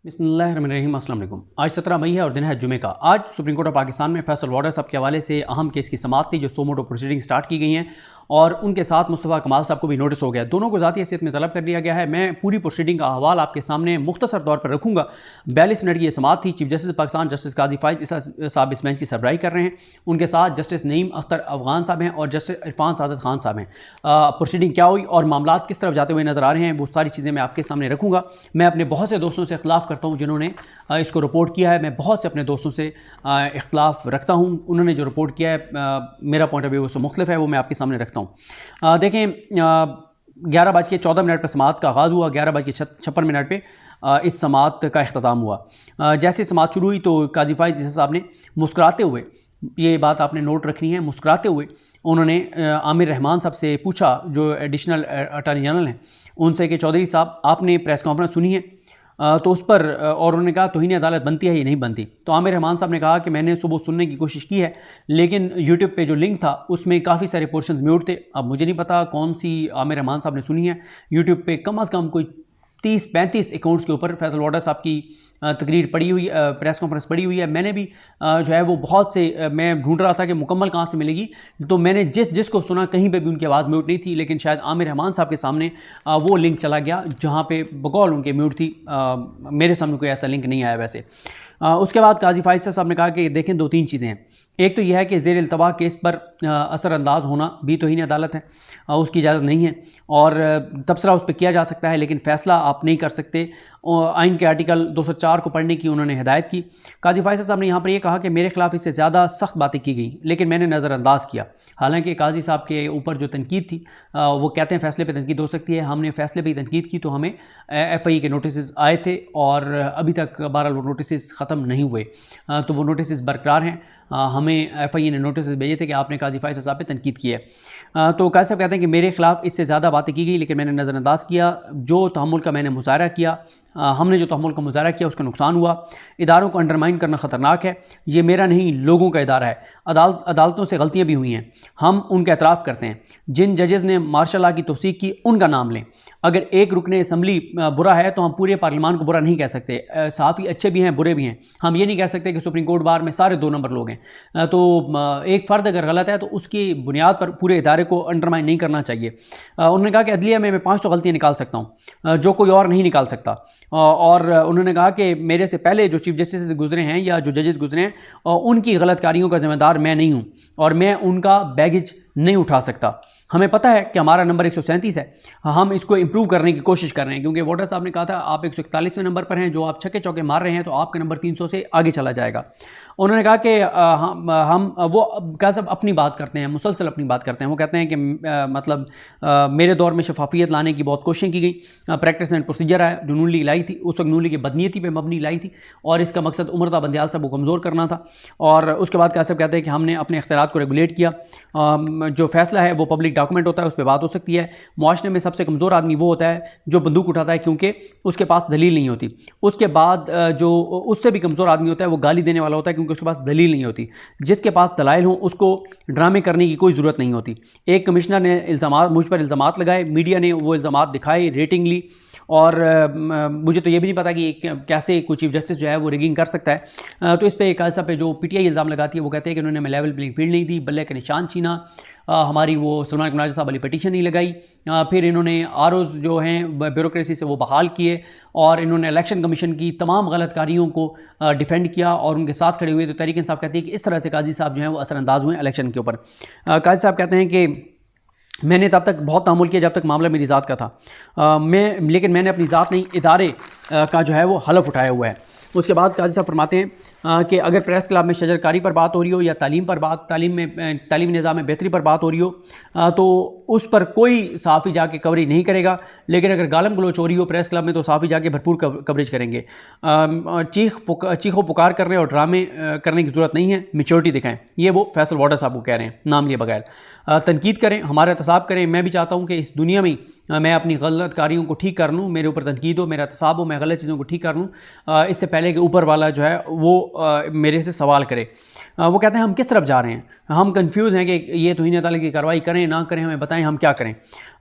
बिस्मिल्लाहिर्रहमानिर्रहीम। अस्सलाम वालेकुम। आज 17 मई है और दिन है जुमे का। आज सुप्रीम कोर्ट ऑफ पाकिस्तान में फैसल वाडा साहब के हवाले से अहम केस की समाअत थी जो सोमोटो प्रोसीडिंग स्टार्ट की गई हैं और उनके साथ मुस्तफ़ा कमाल साहब को भी नोटिस हो गया। दोनों को ज़ाती हैसियत में तलब कर लिया गया है। मैं पूरी प्रोसीडिंग का अहवाल आपके सामने मुख्तसर तौर पर रखूँगा। 42 मिनट की ये समाअत थी। चीफ जस्टिस पाकिस्तान जस्टिस काजी फाइज ईसा साहब इस बेंच की सरबराही कर रहे हैं। उनके साथ जस्टिस नईम अख्तर अफगान साहब हैं और जस्टिस इरफान सादत खान साहब हैं। प्रोसीडिंग क्या हुई और मामला किस तरफ जाते हुए नजर आ रहे हैं वो सारी चीज़ें मैं आपके सामने रखूँगा। मैं अपने बहुत से दोस्तों से इख्तलाफ करता हूँ जिन्होंने इसको रिपोर्ट किया है। मैं बहुत से अपने दोस्तों से इख्तलाफ रखता हूँ। उन्होंने जो रिपोर्ट किया है मेरा पॉइंट ऑफ व्यू उससे मुख्तलिफ है, वो मैं आपके सामने रखता हूँ। देखें 11:14 पर समाअत का आगाज़ हुआ। 11:56 पर इस समाअत का इख्तिताम हुआ। जैसे समाअत शुरू हुई तो काजी फाइज ईसा साहब ने मुस्कुराते हुए, ये बात आपने नोट रखनी है, मुस्कुराते हुए उन्होंने आमिर रहमान साहब से पूछा जो एडिशनल अटॉर्नी जनरल हैं उनसे कि चौधरी साहब आपने प्रेस कॉन्फ्रेंस सुनी है तो उस पर, और उन्होंने कहा तौहीन अदालत बनती है या नहीं बनती। तो आमिर रहमान साहब ने कहा कि मैंने सुबह सुनने की कोशिश की है लेकिन यूट्यूब पे जो लिंक था उसमें काफ़ी सारे पोर्शंस म्यूट थे। अब मुझे नहीं पता कौन सी आमिर रहमान साहब ने सुनी है। यूट्यूब पे कम से कम कोई 30-35 अकाउंट्स के ऊपर फैसल वाडा साहब की तकरीर पड़ी हुई, प्रेस कॉन्फ्रेंस पड़ी हुई है। मैंने भी जो है वो बहुत से मैं ढूंढ रहा था कि मुकम्मल कहाँ से मिलेगी, तो मैंने जिसको सुना कहीं पे भी उनकी आवाज़ म्यूट नहीं थी, लेकिन शायद आमिर रहमान साहब के सामने वो लिंक चला गया जहाँ पे बकौल उनके म्यूट थी। मेरे सामने कोई ऐसा लिंक नहीं आया वैसे। उसके बाद काजी फाइज साहब ने कहा कि देखें 2-3 चीज़ें हैं। एक तो यह है कि ज़ेर इल्तवा केस पर असरअंदाज होना भी तौहीन अदालत है, उसकी इजाज़त नहीं है और तबसरा उस पर किया जा सकता है लेकिन फ़ैसला आप नहीं कर सकते। आइन के आर्टिकल 204 को पढ़ने की उन्होंने हिदायत की। काजी फाइज साहब ने यहाँ पर यह कहा कि मेरे खिलाफ इससे ज़्यादा सख्त बातें की गई लेकिन मैंने नज़रअंदाज किया। हालांकि काजी साहब के ऊपर जो तनकीद थी वो कहते हैं फ़ैसले पे तनकीद हो सकती है। हमने फ़ैसले पे तनकीद की तो हमें FIE के नोटिस आए थे और अभी तक बहरहाल वो नोटिस ख़त्म नहीं हुए, तो वो नोटिस बरकरार हैं। हमें FIE ने नोटिस भेजे थे कि आपने काजी फाइज साहब पे तनकीद की है। तो काजी साहब कहते हैं कि मेरे खिलाफ इससे ज़्यादा बातें की गई लेकिन मैंने नज़रअंदाज किया। जो तहम्मुल का मैंने मुज़ाहरा किया, हमने जो तहम्मुल का मुज़ाहरा किया उसका नुकसान हुआ। इदारों को अंडरमाइन करना ख़तरनाक है। ये मेरा नहीं लोगों का इदारा है। अदालतों से गलतियाँ भी हुई हैं, हम उनका एतराफ़ करते हैं। जिन जजेज़ ने मार्शल लॉ की तौसीक़ की उनका नाम लें। अगर एक रुकने असम्बली बुरा है तो हम पूरे पार्लियामान को बुरा नहीं कह सकते। सहाफ़ी अच्छे भी हैं बुरे भी हैं। हम ये नहीं कह सकते कि सुप्रीम कोर्ट बार में सारे 2 नंबर लोग हैं। तो एक फ़र्द अगर गलत है तो उसकी बुनियाद पर पूरे इदारे को अंडरमाइन नहीं करना चाहिए। उन्होंने कहा कि अदलिया में मैं 500 गलतियाँ निकाल सकता हूँ जो कोई और नहीं निकाल सकता। और उन्होंने कहा कि मेरे से पहले जो चीफ जस्टिस से गुजरे हैं या जो जजेस गुजरे हैं उनकी गलतकारियों का ज़िम्मेदार मैं नहीं हूँ और मैं उनका बैगेज नहीं उठा सकता। हमें पता है कि हमारा नंबर 137 है, हम इसको इम्प्रूव करने की कोशिश कर रहे हैं क्योंकि वाडा साहब ने कहा था आप 141वें नंबर पर हैं, जो आप छक्के चौके मार रहे हैं तो आपका नंबर 300 से आगे चला जाएगा। उन्होंने कहा कि हम वो क्या सब अपनी बात करते हैं, मुसलसल अपनी बात करते हैं। वो कहते हैं कि मेरे दौर में शफाफियत लाने की बहुत कोशिशें की गई। प्रैक्टिस एंड प्रोसीजर है जो नून लीग लाई थी, उस वक्त नून लीग की बदनीयती पे मबनी लाई थी और इसका मकसद उमरता बंदयाल साहब को कमज़ोर करना था। और उसके बाद क्या सब कहते हैं कि हमने अपने इख्तियारात को रेगुलेट किया। जो फैसला है वो पब्लिक डॉक्यूमेंट होता है, उस पर बात हो सकती है। मुआशरे में सबसे कमज़ोर आदमी वो होता है जो बंदूक उठाता है क्योंकि उसके पास दलील नहीं होती। उसके बाद जो उससे भी कमज़ोर आदमी होता है वो गाली देने वाला होता है क्योंकि उसके पास दलील नहीं होती। जिसके पास दलाइल हों उसको ड्रामे करने की कोई ज़रूरत नहीं होती। एक कमिश्नर ने मुझ पर इल्ज़ामात लगाए, मीडिया ने वो इल्ज़ामात दिखाए, रेटिंग ली और मुझे तो ये भी नहीं पता कि कैसे कोई चीफ जस्टिस जो है वो रिगिंग कर सकता है। तो इस पर एक ऐसा पे जो PTI इल्ज़ाम लगाती है वो कहते हैं कि उन्होंने हमें लेवल प्लेइंग फील्ड नहीं दी, बल्ले के निशान छीना, हमारी वो सलमान मुनाज़ साहब वाली पटिशन नहीं लगाई। फिर इन्होंने ROs जो हैं ब्यूरोक्रेसी से वो बहाल किए और इन्होंने इलेक्शन कमीशन की तमाम गलतकारियों को डिफेंड किया और उनके साथ खड़े हुए। तो तहरीक इंसाफ कहती है कि इस तरह से काजी साहब जो हैं वो असरअंदाज हुए इलेक्शन के ऊपर। काजी साहब कहते हैं कि मैंने तब तक बहुत तामुल किया जब तक मामला मेरी ज़ात का था, लेकिन मैंने अपनी ज़ात नहीं इदारे का जो है वो हलफ उठाया हुआ है। उसके बाद काजी साहब फरमाते हैं कि अगर प्रेस क्लब में शजरकारी पर बात हो रही हो या तालीम पर बात, तालीमी निज़ाम में बेहतरी पर बात हो रही हो तो उस पर कोई सहाफ़ी जाके कवरेज नहीं करेगा, लेकिन अगर गालम गलोच हो रही हो प्रेस क्लब में तो सहाफ़ी जाके भरपूर कवरेज करेंगे। चीखो पुकार करने और ड्रामे करने की ज़रूरत नहीं है, मैच्योरिटी दिखाएं। ये वो फैसल वाडा साहब को कह रहे हैं नाम लिए बगैर। तनकीद करें, हमारा एहतसाब करें। मैं भी चाहता हूँ कि इस दुनिया में मैं अपनी गलत कारियों को ठीक कर लूँ, मेरे ऊपर तनकीद हो, मेरा तसाब हो, मैं गलत चीज़ों को ठीक कर लूँ, इससे पहले कि ऊपर वाला जो है वो मेरे से सवाल करे। वो कहते हैं हम किस तरफ जा रहे हैं, हम कंफ्यूज हैं कि ये तौहीन ताला की कार्रवाई करें ना करें, हमें बताएं हम क्या करें।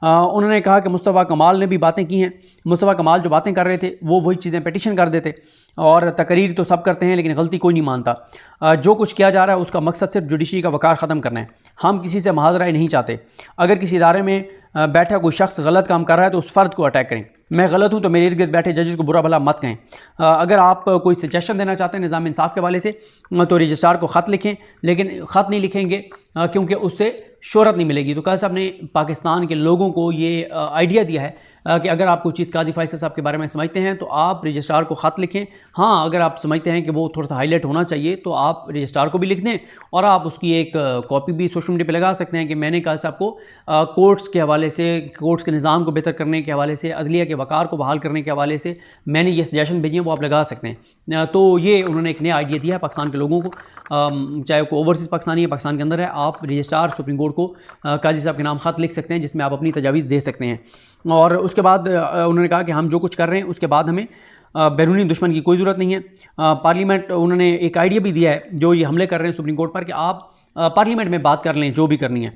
उन्होंने कहा कि मुस्तफ़ा कमाल ने भी बातें की हैं। मुस्तफ़ा कमाल जो बातें कर रहे थे वो वही चीज़ें पेटिशन कर देते, और तकरीर तो सब करते हैं लेकिन गलती कोई नहीं मानता। जो कुछ किया जा रहा है उसका मकसद सिर्फ जुडिशरी का वक़ार ख़त्म करना है। हम किसी से महाजराई नहीं चाहते। अगर किसी इदारे में बैठा कोई शख्स गलत काम कर रहा है तो उस फ़र्द को अटैक करें। मैं गलत हूँ तो मेरे इर्द गिर्द बैठे जजेस को बुरा भला मत कहें। अगर आप कोई सजेशन देना चाहते हैं निज़ाम इंसाफ के हवाले से तो रजिस्ट्रार को ख़त लिखें, लेकिन ख़त नहीं लिखेंगे क्योंकि उससे शोहरत नहीं मिलेगी। तो काज़ी साहब ने पाकिस्तान के लोगों को ये आइडिया दिया है कि अगर आप कोई चीज़ काजी फैसल साहब के बारे में समझते हैं तो आप रजिस्ट्रार को ख़त लिखें। हाँ, अगर आप समझते हैं कि वो थोड़ा सा हाईलाइट होना चाहिए तो आप रजिस्ट्रार को भी लिख दें, और आप उसकी एक कॉपी भी सोशल मीडिया पे लगा सकते हैं कि मैंने काजी साहब को कोर्ट्स के हवाले से, कोर्ट्स के निज़ाम को बेहतर करने के हवाले से, अदलिया के वक़ार को बहाल करने के हवाले से मैंने ये सजेशन भेजे हैं, वो आप लगा सकते हैं। तो ये उन्होंने एक नया आइडिया दिया है पाकिस्तान के लोगों को, चाहे वो ओवरसीज़ पाकिस्तानी है, पाकिस्तान के अंदर है, आप रजिस्ट्रार सुप्रीम कोर्ट को काजी साहब के नाम ख़त लिख सकते हैं जिसमें आप अपनी तजावीज़ दे सकते हैं। और उसके बाद उन्होंने कहा कि हम जो कुछ कर रहे हैं उसके बाद हमें बैरूनी दुश्मन की कोई ज़रूरत नहीं है। पार्लियामेंट, उन्होंने एक आइडिया भी दिया है जो ये हमले कर रहे हैं सुप्रीम कोर्ट पर, कि आप पार्लियामेंट में बात कर लें जो भी करनी है,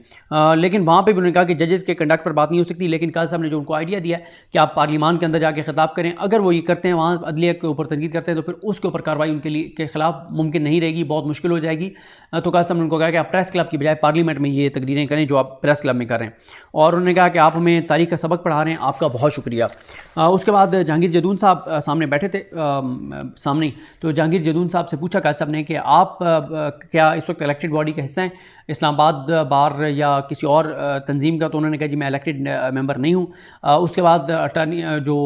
लेकिन वहाँ पे भी उन्होंने कहा कि जजेस के कंडक्ट पर बात नहीं हो सकती। लेकिन काजी साहब ने जो उनको आइडिया दिया है कि आप पार्लियामान के अंदर जाके खिताब करें, अगर वो ये करते हैं, वहाँ अदलिया के ऊपर तनकीद करते हैं, तो फिर उसके ऊपर कार्रवाई उनके लिए के खिलाफ मुमकिन नहीं रहेगी, बहुत मुश्किल हो जाएगी। तो काजी साहब ने उनको कहा कि आप प्रेस क्लब की बजाय पार्लियामेंट में ये तकरीरें करें जो आप प्रेस क्लब में कर रहे हैं। और उन्होंने कहा कि आप हमें तारीख़ का सबक पढ़ा रहे हैं, आपका बहुत शुक्रिया। उसके बाद जहांगीर जदून साहब सामने बैठे थे, सामने, तो जहांगीर जदून साहब से पूछा काजी साहब ने कि आप क्या इस वक्त इलेक्टेड बॉडी का हिस्सा हैं, इस्लामाबाद बार या किसी और तंजीम का? तो उन्होंने कहा जी मैं इलेक्टेड मेंबर नहीं हूँ। उसके बाद अटर्नी जो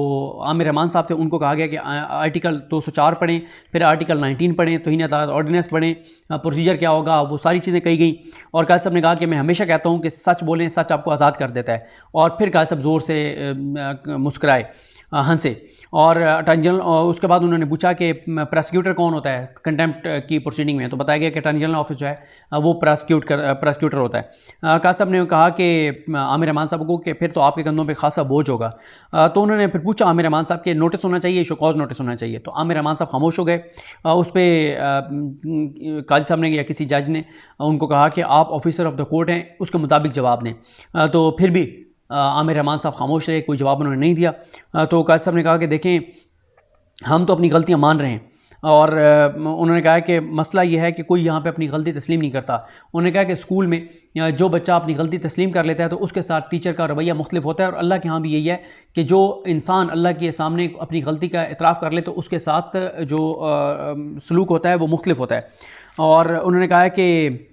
आमिर रहमान साहब थे उनको कहा गया कि आर्टिकल 204 पढ़ें, फिर आर्टिकल 19 पढ़ें, तौहीन अदालत ऑर्डिनेंस पढ़ें, प्रोसीजर क्या होगा, वो सारी चीज़ें कही गई। और काजी साहब ने कहा कि मैं हमेशा कहता हूँ कि सच बोलें, सच आपको आज़ाद कर देता है। और फिर काजी साहब ज़ोर से मुस्कराए, हंसे। और अटॉर्नी जनरल, उसके बाद उन्होंने पूछा कि प्रोसिक्यूटर कौन होता है कंटेम्प्ट की प्रोसीडिंग में, तो बताया गया कि अटॉर्नी जनरल ऑफिस जो है वो प्रोसिक्यूटर होता है। काजी साहब ने कहा कि आमिर रहमान साहब को कि फिर तो आपके कंधों पे खासा बोझ होगा। तो उन्होंने फिर पूछा आमिर रहमान साहब के नोटिस होना चाहिए, शोकॉज नोटिस होना चाहिए, तो आमिर रहमान साहब खामोश हो गए। उस पर काजी साहब ने या किसी जज ने उनको कहा कि आप ऑफिसर ऑफ द कोर्ट हैं, उसके मुताबिक जवाब दें। तो फिर भी आमिर रहमान साहब खामोश रहे, कोई जवाब उन्होंने नहीं दिया। तो काजी साहब ने कहा कि देखें, हम तो अपनी गलतियां मान रहे हैं, और उन्होंने कहा कि मसला ये है कि कोई यहाँ पे अपनी गलती तस्लीम नहीं करता। उन्होंने कहा कि स्कूल में जो बच्चा अपनी गलती तस्लीम कर लेता है तो उसके साथ टीचर का रवैया मुख्तलिफ होता है, और अल्लाह के यहाँ भी यही है कि जो इंसान अल्लाह के सामने अपनी गलती का इतराफ़ कर ले तो उसके साथ जो सलूक होता है वो मुख्तलिफ होता है। और उन्होंने कहा कि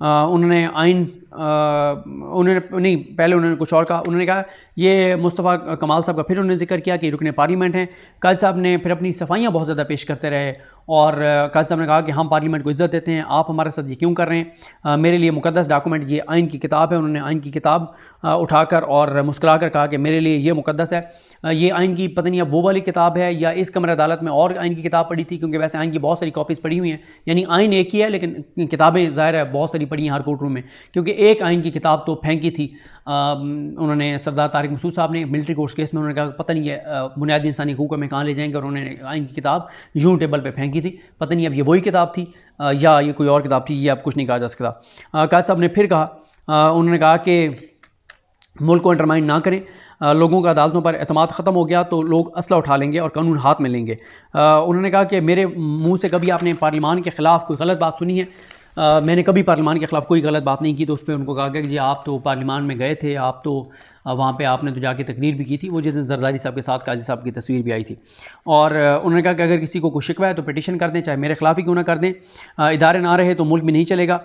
उन्होंने आइन उन्होंने नहीं, पहले उन्होंने कुछ और कहा। उन्होंने कहा ये मुस्तफ़ा कमाल साहब का फिर उन्होंने जिक्र किया कि रुकने पार्लियामेंट हैं। काजी साहब ने फिर अपनी सफाइयाँ बहुत ज़्यादा पेश करते रहे, और काजी साहब ने कहा कि हम पार्लियामेंट को इज़्ज़त देते हैं, आप हमारे साथ ये क्यों कर रहे हैं? मेरे लिए मुकद्दस डॉक्यूमेंट ये आइन की किताब है। उन्होंने आइन की किताब उठाकर और मुस्कुराकर कहा कि मेरे लिए ये मुकद्दस है। ये आइन की पता नहीं अब वो वाली किताब है या इस कमर अदालत में और आइन की किताब पढ़ी थी, क्योंकि वैसे आइन की बहुत सारी कॉपीज़ पढ़ी हुई हैं, यानी आइन एक ही है लेकिन किताबें ज़ाहिर है बहुत सारी पढ़ी हैं हर कोर्ट रूम में, क्योंकि एक आइन की किताब तो फेंकी थी उन्होंने सरदार तारिक मसूद साहब ने मिलिट्री कोर्ट्स केस में। उन्होंने कहा पता नहीं है बुनियादी इंसानी हकूक़ में कहाँ ले जाएंगे, और उन्होंने आइन की किताब यूं टेबल पे फेंकी थी। पता नहीं अब ये वही किताब थी या ये कोई और किताब थी, ये अब कुछ नहीं कहा जा सकता। काजी साहब ने फिर कहा, उन्होंने कहा कि मुल्क को अंडरमाइन ना करें, लोगों का अदालतों पर एतमाद ख़त्म हो गया तो लोग असला उठा लेंगे और कानून हाथ में लेंगे। उन्होंने कहा कि मेरे मुंह से कभी आपने पार्लियामान के ख़िलाफ़ कोई गलत बात सुनी है? मैंने कभी पार्लियामान के ख़िलाफ़ कोई गलत बात नहीं की। तो उस पर उनको कहा गया कि जी आप तो पार्लियामान में गए थे, आप तो वहाँ पे आपने तो जाके तकरीर भी की थी, वो जिस दिन जरदारी साहब के साथ काजी साहब की तस्वीर भी आई थी। और उन्होंने कहा कि अगर किसी को शिकवा है तो पिटीशन कर दें, चाहे मेरे खिलाफ ही क्यों ना कर दें, इदारे ना रहे तो मुल्क में नहीं चलेगा।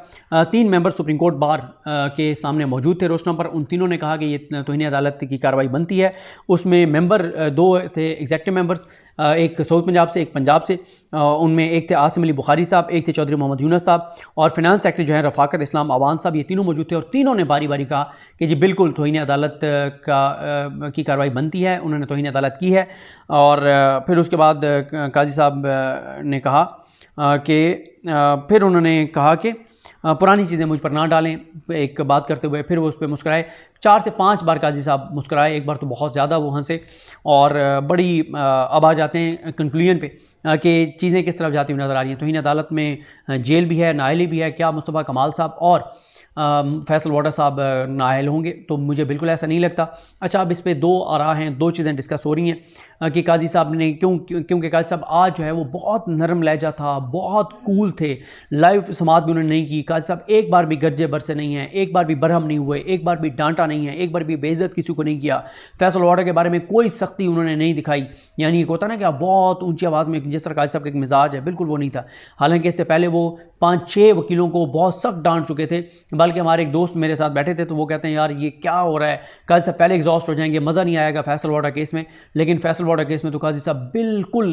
3 मेंबर सुप्रीम कोर्ट बार के सामने मौजूद थे रोशना पर, उन तीनों ने कहा कि ये तौहीन अदालत की कार्रवाई बनती है। उसमें मेंबर 2 थे एग्जेक्टिव मेंबर्स, एक साउथ पंजाब से, एक पंजाब से। उनमें एक थे आसिम अली बुखारी साहब, एक थे चौधरी मोहम्मद यूनुस साहब, और फिनांस सेक्रेटरी जो है रफ़ाकत इस्लाम अवान साहब। ये तीनों मौजूद थे और तीनों ने बारी बारी कहा कि जी बिल्कुल तौहीन अदालत की कार्रवाई बनती है, उन्होंने तौहीन अदालत की है। और फिर उसके बाद काजी साहब ने कहा कि फिर उन्होंने कहा कि पुरानी चीज़ें मुझ पर ना डालें, एक बात करते हुए फिर वो उस पर मुस्कुराए। 4 से 5 बार काजी साहब मुस्कुराए, एक बार तो बहुत ज़्यादा वो हंसे और बड़ी अब आ जाते हैं कंक्लूजन पे कि चीज़ें किस तरफ जाती हुई नज़र आ रही हैं। तौहीन अदालत में जेल भी है, नाअहली भी है। क्या मुस्तफ़ा कमाल साहब और फैसल वाडा साहब नाअहल होंगे? तो मुझे बिल्कुल ऐसा नहीं लगता। अच्छा, अब इस पर 2 आरा हैं, 2 चीज़ें डिस्कस हो रही हैं कि काजी साहब ने क्योंकि काजी साहब आज जो है वो बहुत नरम लहजा था, बहुत कूल थे, लाइव समात भी उन्होंने नहीं की। काजी साहब एक बार भी गरजे बरसे नहीं हैं, एक बार भी बरहम नहीं हुए, एक बार भी डांटा नहीं है, एक बार भी बेइज्जत किसी को नहीं किया। फैसल वाडा के बारे में कोई सख्ती उन्होंने नहीं दिखाई, यानी एक होता ना कि आप बहुत ऊंची आवाज़ में, जिस तरह काजी साहब का एक मिजाज है, बिल्कुल वो नहीं था। हालांकि इससे पहले वो 5-6 वकीलों को बहुत सख्त डांट चुके थे, बल्कि हमारे एक दोस्त मेरे साथ बैठे थे तो वो कहते हैं यार ये क्या हो रहा है, काजी साहब पहले एग्जॉस्ट हो जाएंगे, मज़ा नहीं आएगा फैसल वाडा केस में। लेकिन फैसल वाडा केस में तो काजी साहब बिल्कुल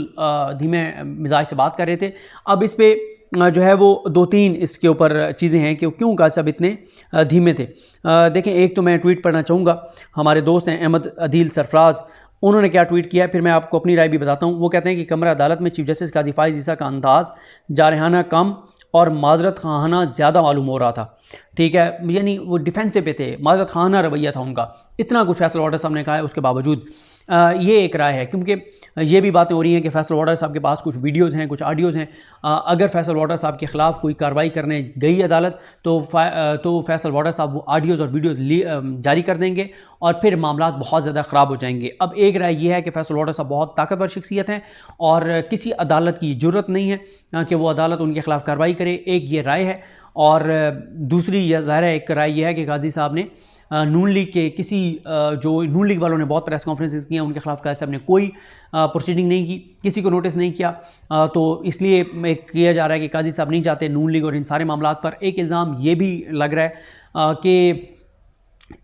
धीमे मिजाज से बात कर रहे थे। अब इस पर जो है वो 2-3 इसके ऊपर चीज़ें हैं कि क्यों काजी साहब इतने धीमे थे। देखें, एक तो मैं ट्वीट पढ़ना चाहूँगा, हमारे दोस्त हैं अहमद अदील सरफराज, उन्होंने क्या ट्वीट किया है, फिर मैं आपको अपनी राय भी बताता हूँ। वो कहते हैं कि कमरा अदालत में चीफ जस्टिस काजी फाइज ईसा का अंदाज़ जारहाना कम और माजरत खाना ज़्यादा मालूम हो रहा था। ठीक है, यानी वो डिफेंसिव पे थे, माजरत खाना रवैया था उनका। इतना कुछ फैसल वाडा साहब ने कहा है, उसके बावजूद ये एक राय है, क्योंकि ये भी बातें हो रही हैं कि फैसल वाडा साहब के पास कुछ वीडियोज़ हैं, कुछ ऑडियोज़ हैं। अगर फैसल वाडा साहब के ख़िलाफ़ कोई कार्रवाई करने गई अदालत तो फैसल वाडा साहब वो ऑडियोज़ और वीडियोज़ जारी कर देंगे और फिर मामला बहुत ज़्यादा ख़राब हो जाएंगे। अब एक राय ये है कि फैसल वाडा साहब बहुत ताकतवर शख्सियत हैं और किसी अदालत की ज़रूरत नहीं है कि वो अदालत उनके ख़िलाफ़ कार्रवाई करे, एक ये राय है। और दूसरी यह ज़ाहिर है एक राय यह है कि काजी साहब ने नून लीग के किसी जो नून लीग वालों ने बहुत प्रेस कॉन्फ्रेंसेस की हैं, उनके खिलाफ काजी साहब ने कोई प्रोसीडिंग नहीं की, किसी को नोटिस नहीं किया। तो इसलिए किया जा रहा है कि काजी साहब नहीं चाहते नून लीग और इन सारे मामलों पर। एक इल्ज़ाम ये भी लग रहा है कि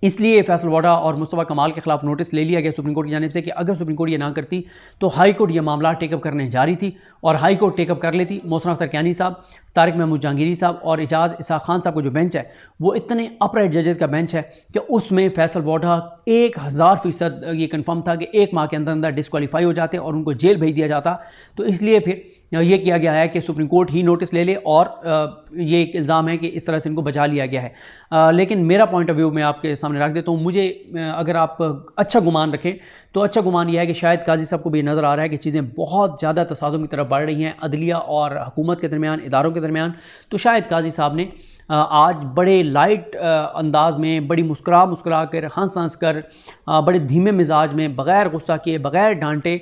इसलिए फैसल वाडा और मुस्तफ़ा कमाल के खिलाफ नोटिस ले लिया गया सुप्रीम कोर्ट की जानिब से कि अगर सुप्रीम कोर्ट ये ना करती तो हाई कोर्ट ये मामला टेकअप करने जा रही थी और हाई कोर्ट टेकअप कर लेती। मोहसिन अख्तर कियानी साहब, तारिक महमूद जहांगीरी साहब और एजाज इसाक खान साहब का जो बेंच है वो इतने अपराइट जजेस का बेंच है कि उसमें फैसल वाडा 1000% ये कन्फर्म था कि 1 माह के अंदर अंदर डिस्क्वालीफाई हो जाते और उनको जेल भेज दिया जाता। तो इसलिए फिर ये किया गया है कि सुप्रीम कोर्ट ही नोटिस ले ले और ये एक इल्ज़ाम है कि इस तरह से इनको बचा लिया गया है। लेकिन मेरा पॉइंट ऑफ व्यू मैं आपके सामने रख देता हूँ। मुझे अगर आप अच्छा गुमान रखें तो अच्छा गुमान यह है कि शायद काजी साहब को भी नज़र आ रहा है कि चीज़ें बहुत ज़्यादा तसादुम की तरफ बढ़ रही हैं अदलिया और हुकूमत के दरमियान, इदारों के दरमियान। तो शायद काजी साहब ने आज बड़े लाइट अंदाज में, बड़ी मुस्कुरा कर, हंस कर, बड़े धीमे मिजाज में, बग़ैर गुस्सा किए, बग़ैर डांटे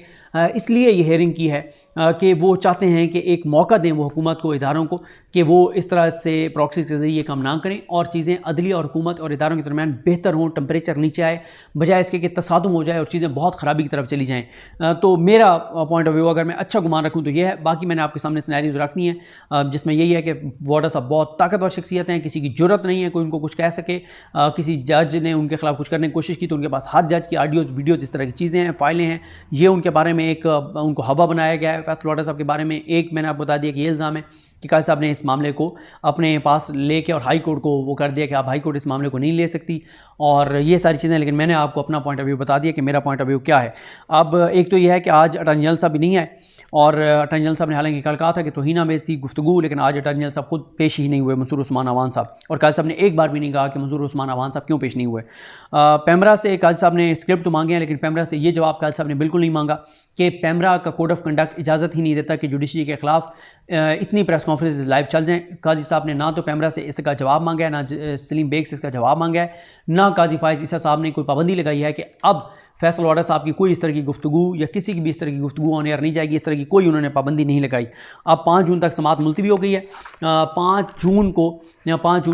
इसलिए ये हेयरिंग की है कि वो चाहते हैं कि एक मौका दें वो हुकूमत को, इदारों को, कि वो इस तरह से प्रॉक्सी के ज़रिए काम ना करें और चीज़ें अदलिया और हुकूमत और इदारों के दरमियान बेहतर हों, टेम्परेचर नीचे आए, बजाय इसके कि तसादुम हो जाए और चीज़ें बहुत ख़राबी की तरफ चली जाएँ। तो मेरा पॉइंट ऑफ व्यू अगर मैं अच्छा गुमान रखूँ तो ये है। बाकी मैंने आपके सामने सिनेरियोज़ रखनी है जिसमें यही है कि वाडा साहब बहुत ताकतवर शख्सियत हैं, किसी की ज़रूरत नहीं है कोई उनको कुछ कह सके। किसी जज ने उनके खिलाफ कुछ करने की कोशिश की तो उनके पास हर जज की ऑडियोज़, वीडियोज़, इस तरह की चीज़ें हैं, फाइलें हैं। ये उनके बारे में एक उनको हवा बनाया गया है फैसल वाडा साहब के बारे में। एक मैंने आपको बता दिया कि ये इल्ज़ाम है कि काजी साहब ने इस मामले को अपने पास लेके और हाई कोर्ट को वो कर दिया कि आप हाई कोर्ट इस मामले को नहीं ले सकती और ये सारी चीज़ें। लेकिन मैंने आपको अपना पॉइंट ऑफ व्यू बता दिया कि मेरा पॉइंट ऑफ व्यू क्या है। अब एक तो ये है कि आज अटॉर्नी जनरल साहब भी नहीं आए और अटॉर्नी जनरल साहब ने हालांकि कल कहा था कि तौहीन आमेज़ थी गुफ्तगू, लेकिन आज अटॉर्नी जनरल साहब खुद पेश ही नहीं हुए, मंसूर उस्मान अवान साहब। और काजी साहब ने एक बार भी नहीं कहा कि मंसूर उस्मान अवान साहब क्यों पेश नहीं हुए। पैमरा से काजी साहब ने स्क्रिप्ट तो मांगे हैं, लेकिन पैमरा से ये जवाब काजी साहब ने बिल्कुल नहीं मांगा कि पैमरा का कोड ऑफ कंडक्ट इजाज़त ही नहीं देता कि जुडिशरी के खिलाफ इतनी प्रेस कॉन्फ्रेंस लाइव चल जाएँ। काजी साहब ने ना तो पैमरा से इसका जवाब मांगा है, ना सलीम बेग से इसका जवाब मांगा है, ना काजी फाइज ईसा साहब ने कोई पाबंदी लगाई है कि अब फैसल वाडा साहब की कोई इस तरह की गुफ्तगू या किसी की भी इस तरह की गुफ्तगू ऑन एयर नहीं जाएगी। इस तरह की कोई उन्होंने पाबंदी नहीं लगाई। अब 5 जून तक समात मुलतवी हो गई है। 5 जून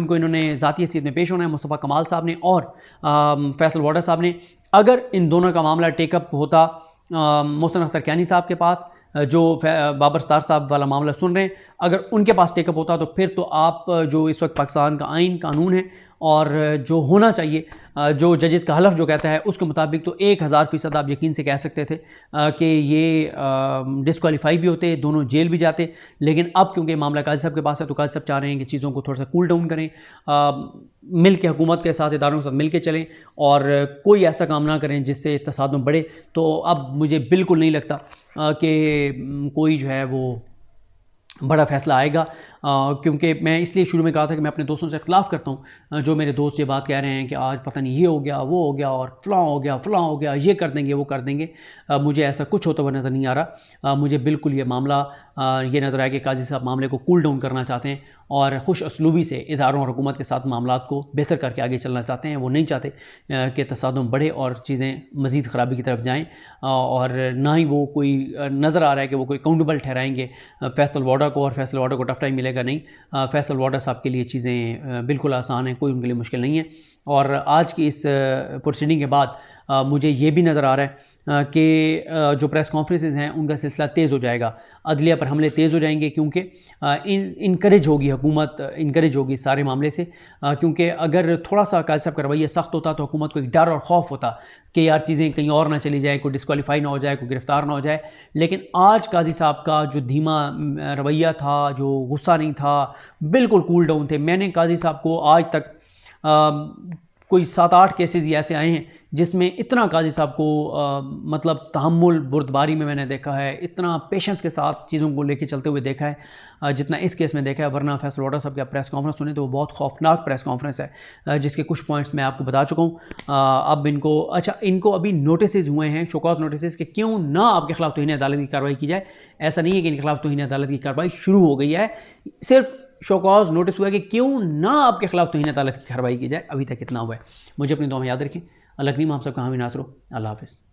को इन्होंने ज़ाती हैसियत में पेश होना है, मुस्तफ़ा कमाल साहब ने और फैसल वाडा साहब ने। अगर इन दोनों का मामला टेकअप होता मोहसिन अख्तर कियानी साहब के पास, जो बाबर सत्तार साहब वाला मामला सुन रहे हैं, अगर उनके पास टेकअप होता तो फिर तो आप जो इस वक्त पाकिस्तान का आइन कानून है और जो होना चाहिए, जो जजेस का हलफ जो कहता है उसके मुताबिक, तो 1000% आप यकीन से कह सकते थे कि ये डिस्क्वालीफाई भी होते, दोनों जेल भी जाते। लेकिन अब क्योंकि मामला काजी साहब के पास है तो काजी साहब चाह रहे हैं कि चीज़ों को थोड़ा सा कूल डाउन करें, मिल के हुकूमत के साथ, इदारों के साथ मिल के चलें और कोई ऐसा काम ना करें जिससे तसादुम बढ़े। तो अब मुझे बिल्कुल नहीं लगता कि कोई जो है वो बड़ा फैसला आएगा। क्योंकि मैं इसलिए शुरू में कहा था कि मैं अपने दोस्तों से इख्तलाफ़ करता हूँ। जो मेरे दोस्त ये बात कह रहे हैं कि आज पता नहीं ये हो गया, वो हो गया, और फ़लाँ हो गया, फ़लाँ हो गया, ये कर देंगे, वो कर देंगे, मुझे ऐसा कुछ होता हुआ नज़र नहीं आ रहा। मुझे बिल्कुल ये मामला ये नज़र आया कि काजी साहब मामले को कूल डाउन करना चाहते हैं और खुश असलूबी से इदारों और हुकूमत के साथ मामलात को बेहतर करके आगे चलना चाहते हैं। वो नहीं चाहते कि तसादुम बढ़े और चीज़ें मज़ीद ख़राबी की तरफ जाएँ, और ना ही वो कोई नज़र आ रहा है कि वो कोई अकाउंटेबल ठहराएँगे फैसल वाडा को, और फैसल वाडा को टफ टाइम मिलेगा नहीं। फैसल वाडा साहब के लिए चीज़ें बिल्कुल आसान हैं, कोई उनके लिए मुश्किल नहीं है। और आज की इस प्रोसीडिंग के बाद मुझे ये भी नज़र आ रहा है कि जो प्रेस कॉन्फ्रेंसेस हैं उनका सिलसिला तेज़ हो जाएगा, अदलिया पर हमले तेज़ हो जाएंगे, क्योंकि इनकरेज होगी हुकूमत, इनकरेज होगी सारे मामले से। क्योंकि अगर थोड़ा सा काजी साहब का रवैया सख्त होता तो हुकूमत को एक डर और खौफ होता कि यार चीज़ें कहीं और ना चली जाए, कोई डिस्क्वालीफाई ना हो जाए, कोई गिरफ़्तार ना हो जाए। लेकिन आज काजी साहब का जो धीमा रवैया था, जो गुस्सा नहीं था, बिल्कुल कूल डाउन थे। मैंने काजी साहब को आज तक कोई 7-8 केसेस ऐसे आए हैं जिसमें इतना काजी साहब को मतलब तहम्मुल बुर्दबारी में मैंने देखा है, इतना पेशेंस के साथ चीज़ों को लेके चलते हुए देखा है जितना इस केस में देखा है। वरना फैसल वाडा साहब का प्रेस कॉन्फ्रेंस सुने तो वो बहुत खौफनाक प्रेस कॉन्फ्रेंस है, जिसके कुछ पॉइंट्स मैं आपको बता चुका हूँ। अब इनको अभी नोटिस हुए हैं, शोकॉज नोटिस, कि क्यों ना आपके खिलाफ तौहीन अदालत की कार्रवाई की जाए। ऐसा नहीं है कि इनके खिलाफ तौहीन अदालत की कार्रवाई शुरू हो गई है, सिर्फ शोकॉज नोटिस हुआ है कि क्यों ना आपके खिलाफ तौहीन अदालत की कार्रवाई की जाए। अभी तक इतना हुआ है। मुझे अपनी दुआ में याद रखें। अल्लाह करीम आप सबका हामी नासरो। अल्लाह हाफ़िज़।